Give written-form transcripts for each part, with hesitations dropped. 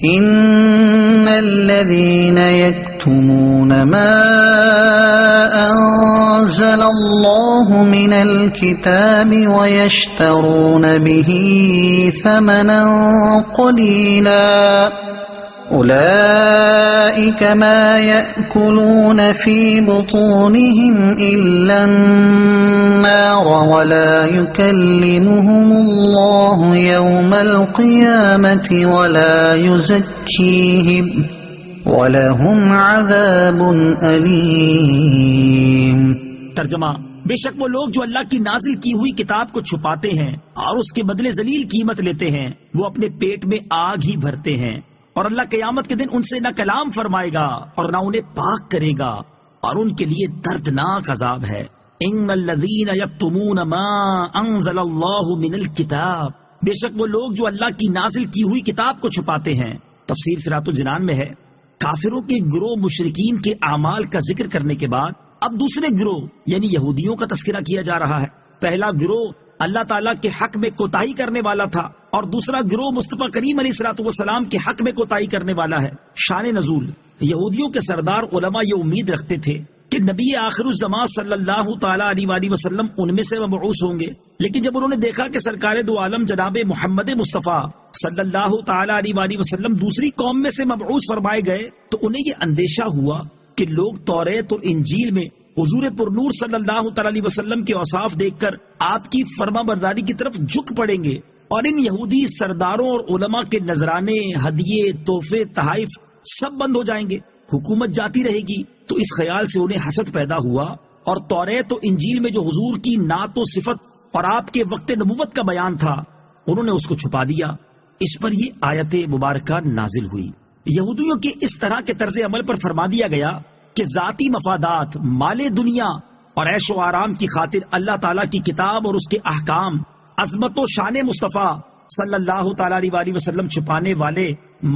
إن الذين يكتمون ما أنزل الله من الكتاب ويشترون به ثمنا قليلا أولئك ما يأكلون في بطونهم إلا النار ولا يكلمهم الله يوم القيامة ولا يزكيهم ولهم عذاب أليم۔ ترجمہ: بے شک وہ لوگ جو اللہ کی نازل کی ہوئی کتاب کو چھپاتے ہیں اور اس کے بدلے ذلیل قیمت لیتے ہیں، وہ اپنے پیٹ میں آگ ہی بھرتے ہیں، اور اللہ قیامت کے دن ان سے نہ کلام فرمائے گا اور نہ انہیں پاک کرے گا، اور ان کے لیے دردناک عذاب ہے۔ ان الذین یکتمون ما انزل اللہ من الکتاب، بے شک وہ لوگ جو اللہ کی نازل کی ہوئی کتاب کو چھپاتے ہیں۔ تفسیر صراط الجنان میں ہے، کافروں کے گروہ مشرکین کے اعمال کا ذکر کرنے کے بعد اب دوسرے گروہ یعنی یہودیوں کا تذکرہ کیا جا رہا ہے۔ پہلا گروہ اللہ تعالیٰ کے حق میں کوتاہی کرنے والا تھا، اور دوسرا گروہ مصطفیٰ کریم علیہ الصلوۃ والسلام کے حق میں کوتاہی کرنے والا ہے۔ شان نزول: یہودیوں کے سردار علماء یہ امید رکھتے تھے کہ نبی آخر الزمان صلی اللہ تعالیٰ علیہ وآلہ وسلم ان میں سے مبعوث ہوں گے، لیکن جب انہوں نے دیکھا کہ سرکار دو عالم جناب محمد مصطفیٰ صلی اللہ تعالیٰ علیہ وآلہ وسلم دوسری قوم میں سے مبعوث فرمائے گئے تو انہیں یہ اندیشہ ہوا کہ لوگ توریت اور انجیل میں حضور پرنور صلی اللہ تعالیٰ علیہ وسلم کے اوصاف دیکھ کر آپ کی فرما برداری کی طرف جھک پڑیں گے، اور ان یہودی سرداروں اور علماء کے نذرانے، ہدیے، تحفے، تحائف سب بند ہو جائیں گے، حکومت جاتی رہے گی۔ تو اس خیال سے انہیں حسد پیدا ہوا، اور توریت و انجیل میں جو حضور کی نعت و صفت اور آپ کے وقت نبوت کا بیان تھا انہوں نے اس کو چھپا دیا۔ اس پر یہ آیت مبارکہ نازل ہوئی۔ یہودیوں کے اس طرح کے طرز عمل پر فرما دیا گیا کہ ذاتی مفادات، مال دنیا اور عیش و آرام کی خاطر اللہ تعالیٰ کی کتاب اور اس کے احکام، عظمت و شان مصطفیٰ صلی اللہ تعالیٰ علیہ وسلم چھپانے والے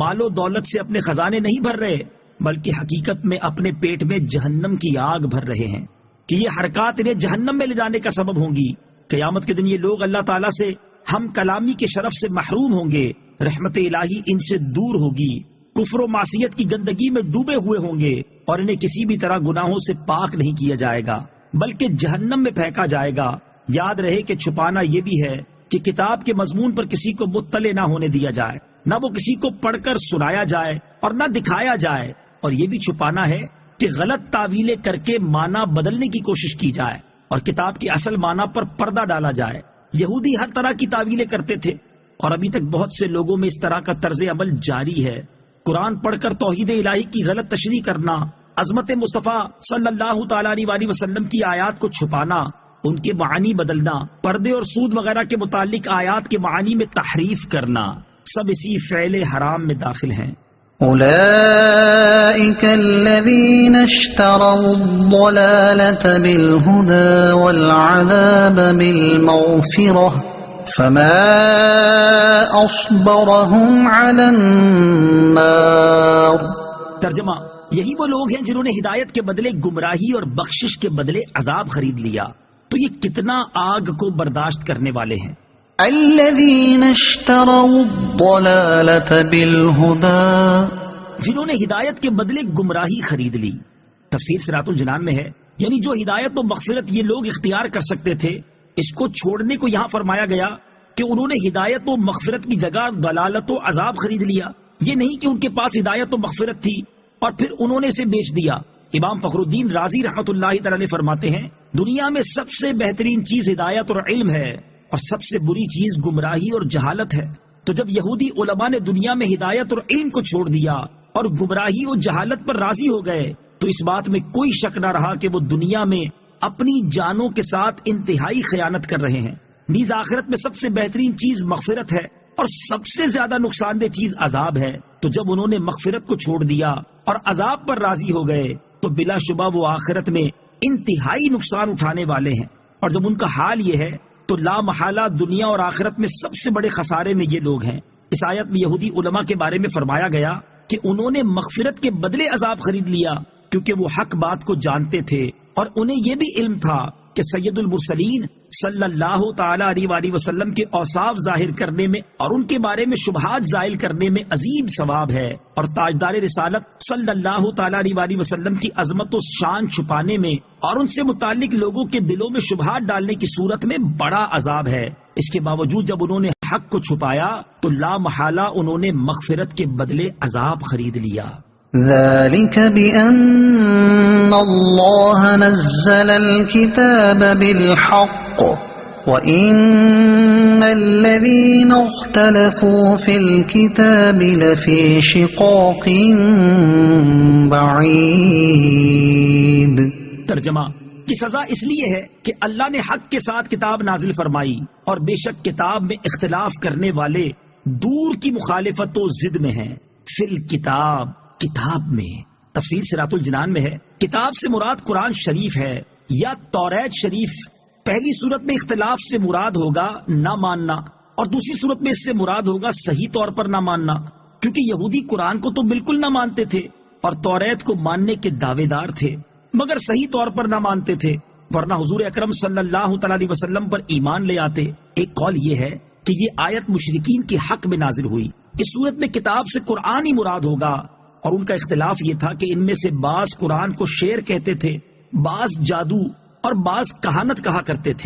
مال و دولت سے اپنے خزانے نہیں بھر رہے، بلکہ حقیقت میں اپنے پیٹ میں جہنم کی آگ بھر رہے ہیں کہ یہ حرکات انہیں جہنم میں لے جانے کا سبب ہوں گی۔ قیامت کے دن یہ لوگ اللہ تعالیٰ سے ہم کلامی کے شرف سے محروم ہوں گے، رحمت الہی ان سے دور ہوگی، کفر و معصیت کی گندگی میں ڈوبے ہوئے ہوں گے، اور انہیں کسی بھی طرح گناہوں سے پاک نہیں کیا جائے گا بلکہ جہنم میں پھینکا جائے گا۔ یاد رہے کہ چھپانا یہ بھی ہے کہ کتاب کے مضمون پر کسی کو مطلع نہ ہونے دیا جائے، نہ وہ کسی کو پڑھ کر سنایا جائے اور نہ دکھایا جائے، اور یہ بھی چھپانا ہے کہ غلط تعویلیں کر کے معنی بدلنے کی کوشش کی جائے اور کتاب کی اصل معنی پر پردہ ڈالا جائے۔ یہودی ہر طرح کی تعویلیں کرتے تھے، اور ابھی تک بہت سے لوگوں میں اس طرح کا طرز عمل جاری ہے۔ قرآن پڑھ کر توحید الہی کی غلط تشریح کرنا، عظمت مصطفیٰ صلی اللہ تعالیٰ علیہ وسلم کی آیات کو چھپانا، ان کے معانی بدلنا، پردے اور سود وغیرہ کے متعلق آیات کے معانی میں تحریف کرنا، سب اسی فعل حرام میں داخل ہیں۔ أولئك الذين اشتروا الضلالة بالهدى والعذاب بالمغفرة فما أصبرهم على النار۔ ترجمہ: یہی وہ لوگ ہیں جنہوں نے ہدایت کے بدلے گمراہی اور بخشش کے بدلے عذاب خرید لیا، تو یہ کتنا آگ کو برداشت کرنے والے ہیں۔ الذين اشتروا الضلالة بالهدى، جنہوں نے ہدایت کے بدلے گمراہی خرید لی۔ تفسیر صراط الجنان میں ہے، یعنی جو ہدایت و مغفرت یہ لوگ اختیار کر سکتے تھے اس کو چھوڑنے کو یہاں فرمایا گیا کہ انہوں نے ہدایت و مغفرت کی جگہ ضلالت و عذاب خرید لیا۔ یہ نہیں کہ ان کے پاس ہدایت و مغفرت تھی اور پھر انہوں نے اسے بیچ دیا۔ امام فخر الدین رازی رحمۃ اللہ تعالی فرماتے ہیں، دنیا میں سب سے بہترین چیز ہدایت اور علم ہے، اور سب سے بری چیز گمراہی اور جہالت ہے۔ تو جب یہودی علماء نے دنیا میں ہدایت اور علم کو چھوڑ دیا اور گمراہی اور جہالت پر راضی ہو گئے تو اس بات میں کوئی شک نہ رہا کہ وہ دنیا میں اپنی جانوں کے ساتھ انتہائی خیانت کر رہے ہیں۔ نیز آخرت میں سب سے بہترین چیز مغفرت ہے اور سب سے زیادہ نقصان دہ چیز عذاب ہے۔ تو جب انہوں نے مغفرت کو چھوڑ دیا اور عذاب پر راضی ہو گئے تو بلا شبہ وہ آخرت میں انتہائی نقصان اٹھانے والے ہیں، اور جب ان کا حال یہ ہے تو لا محالہ دنیا اور آخرت میں سب سے بڑے خسارے میں یہ لوگ ہیں۔ اس آیت میں یہودی علماء کے بارے میں فرمایا گیا کہ انہوں نے مغفرت کے بدلے عذاب خرید لیا کیونکہ وہ حق بات کو جانتے تھے اور انہیں یہ بھی علم تھا کہ سید المرسلین صلی اللہ تعالی علیہ وآلہ وسلم کے اوصاف ظاہر کرنے میں اور ان کے بارے میں شبہات زائل کرنے میں عظیم ثواب ہے، اور تاجدار رسالت صلی اللہ تعالی علیہ وآلہ وسلم کی عظمت و شان چھپانے میں اور ان سے متعلق لوگوں کے دلوں میں شبہات ڈالنے کی صورت میں بڑا عذاب ہے۔ اس کے باوجود جب انہوں نے حق کو چھپایا تو لا محالہ انہوں نے مغفرت کے بدلے عذاب خرید لیا۔ ذلك بأن الله نزل الكتاب بالحق وإن الذين اختلفوا في الكتاب لفي شقاق بعيد۔ ترجمہ کی سزا اس لیے ہے کہ اللہ نے حق کے ساتھ کتاب نازل فرمائی، اور بے شک کتاب میں اختلاف کرنے والے دور کی مخالفت و ضد میں ہیں۔ فی الکتاب، کتاب میں۔ تفسیر صراط الجنان میں ہے کتاب سے مراد قرآن شریف ہے یا توریت شریف۔ پہلی صورت میں اختلاف سے مراد ہوگا نہ ماننا، اور دوسری صورت میں اس سے مراد ہوگا صحیح طور پر نہ ماننا، کیونکہ یہودی قرآن کو تو بالکل نہ مانتے تھے اور توریت کو ماننے کے دعوے دار تھے، مگر صحیح طور پر نہ مانتے تھے، ورنہ حضور اکرم صلی اللہ تعالی علیہ وسلم پر ایمان لے آتے۔ ایک قول یہ ہے کہ یہ آیت مشرکین کے حق میں نازل ہوئی۔ اس صورت میں کتاب سے قرآن ہی مراد ہوگا، اور ان کا اختلاف یہ تھا کہ ان میں سے بعض قرآن کو شعر کہتے تھے، بعض جادو اور بعض کہانت کہا کرتے تھے۔